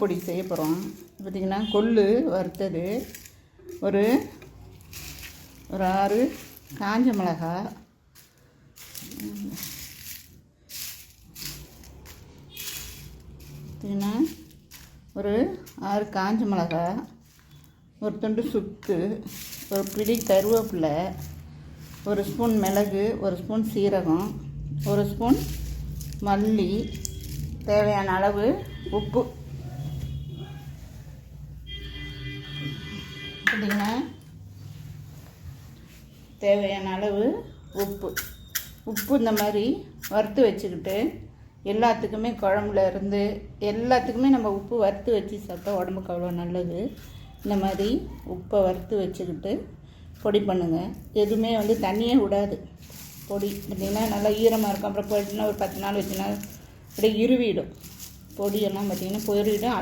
பொடி செய்ய போகிறோம். பார்த்திங்கன்னா கொள்ளு வறுத்தது, ஒரு 6 காஞ்ச மிளகா, பார்த்திங்கன்னா ஒரு 6 காஞ்ச மிளகா, ஒரு துண்டு சுக்கு, ஒரு பிடி கருவேப்பிலை, ஒரு ஸ்பூன் மிளகு, ஒரு ஸ்பூன் சீரகம், ஒரு ஸ்பூன் மல்லி, தேவையான அளவு உப்பு. பார்த்திங்கன்னா தேவையான அளவு உப்பு இந்த மாதிரி வறுத்து வச்சுக்கிட்டு, எல்லாத்துக்குமே குழம்புல இருந்து எல்லாத்துக்குமே நம்ம உப்பு வறுத்து வச்சு சாப்பிட்டா உடம்புக்கு அவ்வளோ நல்லது. இந்த மாதிரி உப்பை வறுத்து வச்சுக்கிட்டு பொடி பண்ணுங்கள். எதுவுமே தண்ணியே விடாது. பொடி பார்த்திங்கன்னா நல்லா ஈரமாக இருக்கும். அப்புறம் போயிட்டுனா ஒரு 10 நாள் வச்சுனா அப்படியே இருவிடும். பொடியெல்லாம் பார்த்திங்கன்னா போயிடும்.